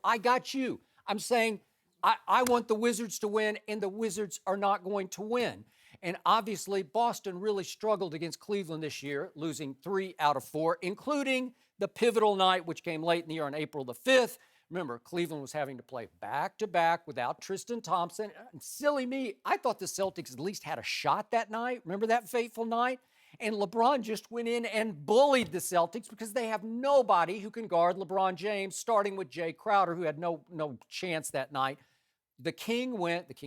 I got you. I'm saying I want the Wizards to win, and the Wizards are not going to win. And obviously, Boston really struggled against Cleveland this year, losing 3 out of 4, including the pivotal night, which came late in the year on April the 5th. Remember, Cleveland was having to play back-to-back without Tristan Thompson. And silly me, I thought the Celtics at least had a shot that night. Remember that fateful night? And LeBron just went in and bullied the Celtics because they have nobody who can guard LeBron James, starting with Jay Crowder, who had no chance that night. The King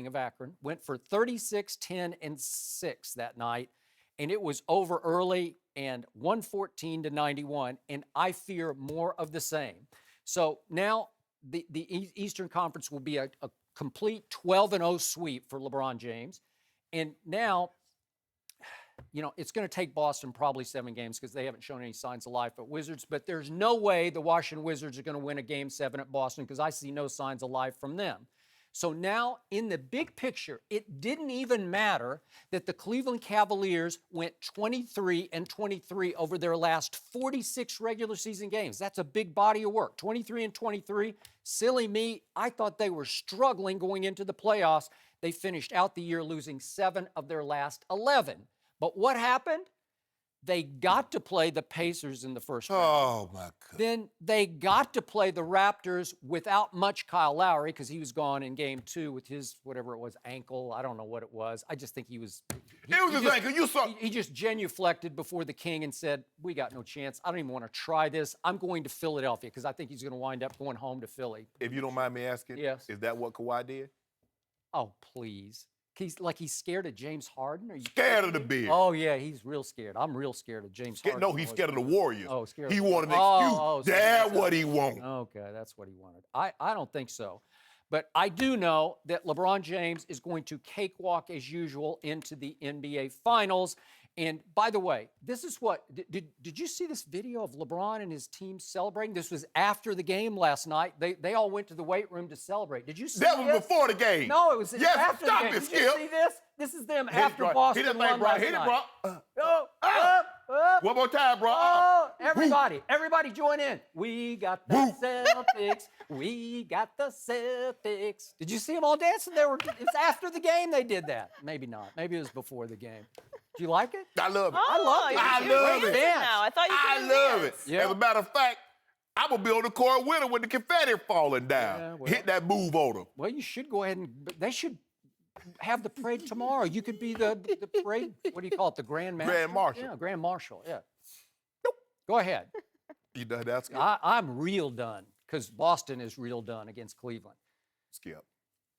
of Akron, went for 36, 10, and 6 that night. And it was over early and 114-91. And I fear more of the same. So now the Eastern Conference will be a complete 12-0 sweep for LeBron James. And now, you know, it's going to take Boston probably 7 games because they haven't shown any signs of life at Wizards. But there's no way the Washington Wizards are going to win a Game 7 at Boston because I see no signs of life from them. So now, in the big picture, it didn't even matter that the Cleveland Cavaliers went 23-23 over their last 46 regular season games. That's a big body of work. 23-23. Silly me. I thought they were struggling going into the playoffs. They finished out the year losing 7 of their last 11. But what happened? They got to play the Pacers in the first round. Oh, my God. Then they got to play the Raptors without much Kyle Lowry because he was gone in game 2 with his, whatever it was, ankle. I don't know what it was. I just think he was... It was his ankle. You saw... He just genuflected before the King and said, we got no chance. I don't even want to try this. I'm going to Philadelphia because I think he's going to wind up going home to Philly. If you don't mind me asking, yes. Is that what Kawhi did? Oh, please. He's scared of James Harden? Are you scared of the beard? Oh, yeah, he's real scared. I'm real scared of James Harden. No, he's scared of the Warriors. Oh, scared. He wanted an excuse. That's what he wanted. Okay, that's what he wanted. I don't think so. But I do know that LeBron James is going to cakewalk, as usual, into the NBA Finals. And by the way, this is what, did you see this video of LeBron and his team celebrating? This was after the game last night. They all went to the weight room to celebrate. Did you see that? That was before the game. No, it was after the game. Did you see this? This is them after Boston won last night. One more time, bro. Everybody join in. We got the Celtics. We got the Celtics. Did you see them all dancing? It's after the game they did that. Maybe not. Maybe it was before the game. Do you like it? I love it. I love it. I love it. Now. I thought you love it. Yeah. As a matter of fact, I'm going to be on the court with him with the confetti falling down. Yeah, well, hit that move on him. Well, you should go ahead and they should have the parade tomorrow. You could be the parade, what do you call it, the Grand Master? Grand Marshal. Yeah, Grand Marshal, yeah. Nope. Go ahead. You done that, Skip? I'm real done because Boston is real done against Cleveland. Skip,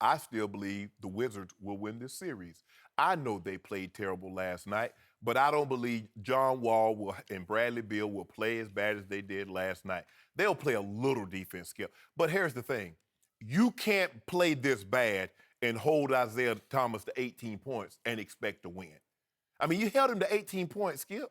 I still believe the Wizards will win this series. I know they played terrible last night, but I don't believe John Wall and Bradley Beal will play as bad as they did last night. They'll play a little defense, Skip. But here's the thing. You can't play this bad and hold Isaiah Thomas to 18 points and expect to win. I mean, you held him to 18 points, Skip.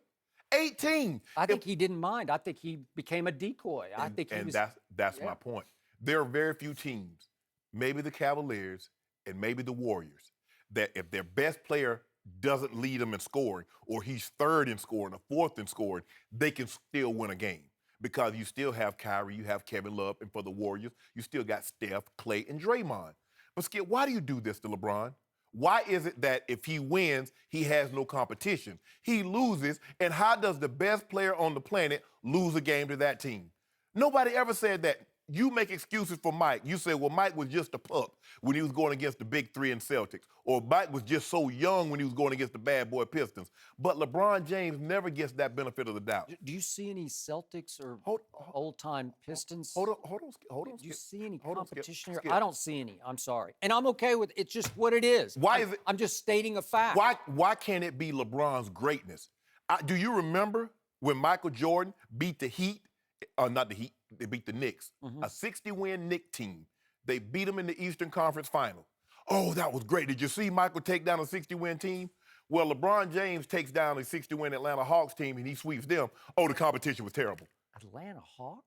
18. I think he didn't mind. I think he became a decoy. I think he was... that's my point. There are very few teams, maybe the Cavaliers and maybe the Warriors, that if their best player doesn't lead them in scoring, or he's third in scoring or fourth in scoring, they can still win a game. Because you still have Kyrie, you have Kevin Love, and for the Warriors, you still got Steph, Klay, and Draymond. But Skip, why do you do this to LeBron? Why is it that if he wins, he has no competition? He loses, and how does the best player on the planet lose a game to that team? Nobody ever said that. You make excuses for Mike. You say, well, Mike was just a pup when he was going against the big 3 in Celtics. Or Mike was just so young when he was going against the bad boy Pistons. But LeBron James never gets that benefit of the doubt. Do you see any Celtics or old-time Pistons? Hold on. Do you see any competition here? I don't see any. I'm sorry. And I'm okay with it. It's just what it is. Why is it? I'm just stating a fact. Why can't it be LeBron's greatness? Do you remember when Michael Jordan beat the Heat? Not the Heat. They beat the Knicks, a 60-win Knicks team. They beat them in the Eastern Conference Final. Oh, that was great. Did you see Michael take down a 60-win team? Well, LeBron James takes down a 60-win Atlanta Hawks team, and he sweeps them. Oh, the competition was terrible. Atlanta Hawks?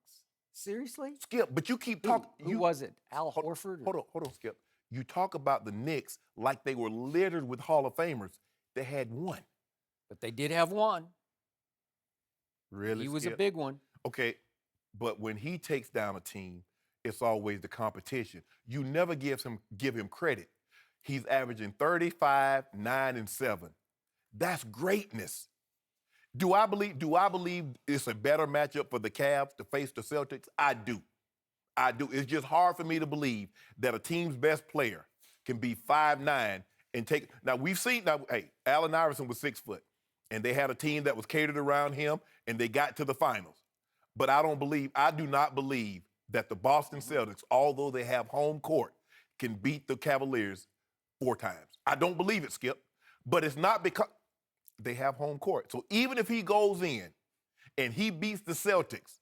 Seriously? Skip, but you keep talking. Who was it? Al Horford? Hold on, Skip. You talk about the Knicks like they were littered with Hall of Famers. They had one. But they did have one. Really, He was Skip? a big one. Okay. But when he takes down a team, it's always the competition. You never give him credit. He's averaging 35, 9, and 7. That's greatness. Do I believe it's a better matchup for the Cavs to face the Celtics? I do. I do. It's just hard for me to believe that a team's best player can be 5'9" and take. Now we've seen hey, Allen Iverson was 6 foot, and they had a team that was catered around him, and they got to the finals. But I do not believe that the Boston Celtics, although they have home court, can beat the Cavaliers 4 times. I don't believe it, Skip. But it's not because they have home court. So even if he goes in and he beats the Celtics,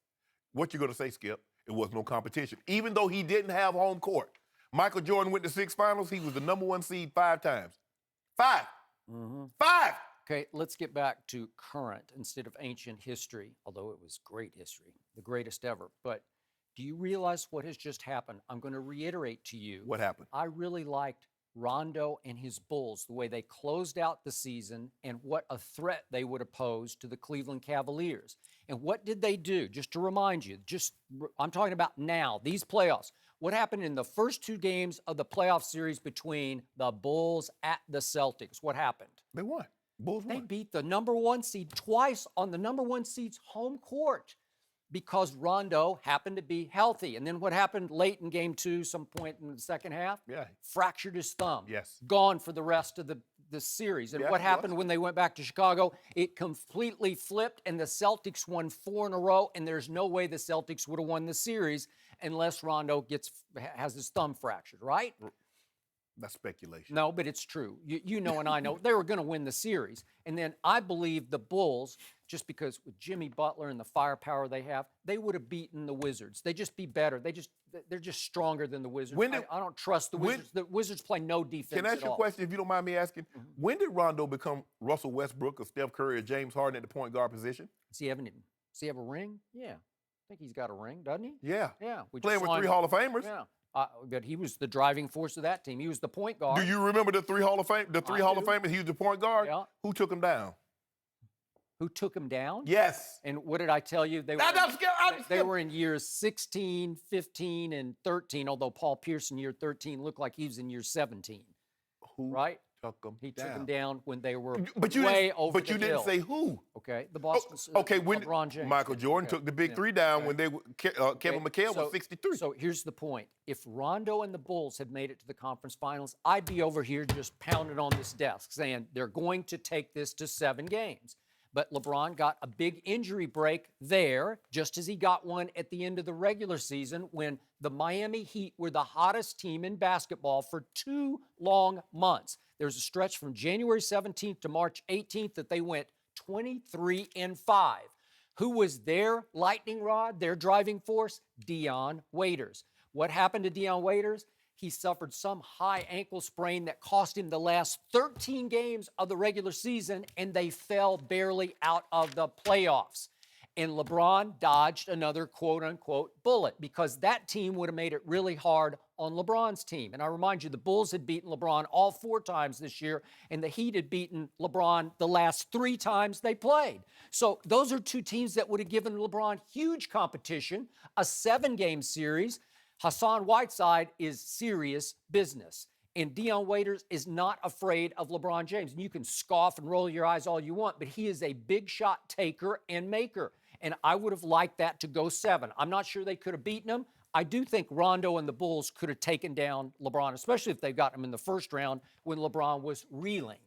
what you going to say, Skip? It was no competition. Even though he didn't have home court. Michael Jordan went to 6 finals. He was the number 1 seed 5 times. 5. Mm-hmm. 5. Okay, let's get back to current instead of ancient history, although it was great history, the greatest ever. But do you realize what has just happened? I'm going to reiterate to you. What happened? I really liked Rondo and his Bulls, the way they closed out the season and what a threat they would have posed to the Cleveland Cavaliers. And what did they do? Just to remind you, I'm talking about now, these playoffs. What happened in the first 2 games of the playoff series between the Bulls at the Celtics? What happened? They won. Bulls won. They beat the number 1 seed twice on the number 1 seed's home court because Rondo happened to be healthy. And then what happened late in game 2, some point in the second half? Yeah. Fractured his thumb. Yes. Gone for the rest of the series. And Yeah, what it happened was. when they went back to Chicago? It completely flipped, and the Celtics won 4 in a row, and there's no way the Celtics would have won the series unless Rondo has his thumb fractured, right? That's speculation. No, but it's true. You know and I know they were going to win the series. And then I believe the Bulls, just because with Jimmy Butler and the firepower they have, they would have beaten the Wizards. They just be better. They're just stronger than the Wizards. I don't trust the Wizards. The Wizards play no defense Can I ask you a question, if you don't mind me asking? Mm-hmm. When did Rondo become Russell Westbrook or Steph Curry or James Harden at the point guard position? Does he have a ring? Yeah. I think he's got a ring, doesn't he? Yeah. Yeah. Playing with 3 Hall of Famers. Yeah. But he was the driving force of that team. He was the point guard. Do you remember the 3 Hall of Fame? The 3 Hall of do. Famers. He was the point guard. Yeah. Who took him down? Who took him down? Yes. And what did I tell you? They were in years 16, 15, and 13, although Paul Pierce in year 13 looked like he was in year 17. Who right? took him He down? took him down when they were But you way didn't, over but the you hill. didn't say who. Okay, the Boston When LeBron James. Michael Jordan Okay. took the big Yeah. 3 down Okay. when Kevin McHale was 63. So here's the point. If Rondo and the Bulls had made it to the conference finals, I'd be over here just pounding on this desk saying they're going to take this to 7 games. But LeBron got a big injury break there, just as he got one at the end of the regular season when the Miami Heat were the hottest team in basketball for 2 long months. There's a stretch from January 17th to March 18th that they went 23-5. Who was their lightning rod, their driving force? Dion Waiters. What happened to Dion Waiters? He suffered some high ankle sprain that cost him the last 13 games of the regular season, and they fell barely out of the playoffs. And LeBron dodged another quote-unquote bullet because that team would have made it really hard on LeBron's team. And I remind you, the Bulls had beaten LeBron all 4 times this year, and the Heat had beaten LeBron the last 3 times they played. So those are 2 teams that would have given LeBron huge competition, a 7-game series. Hassan Whiteside is serious business. And Dion Waiters is not afraid of LeBron James. And you can scoff and roll your eyes all you want, but he is a big shot taker and maker. And I would have liked that to go 7. I'm not sure they could have beaten him. I do think Rondo and the Bulls could have taken down LeBron, especially if they got him in the first round when LeBron was reeling.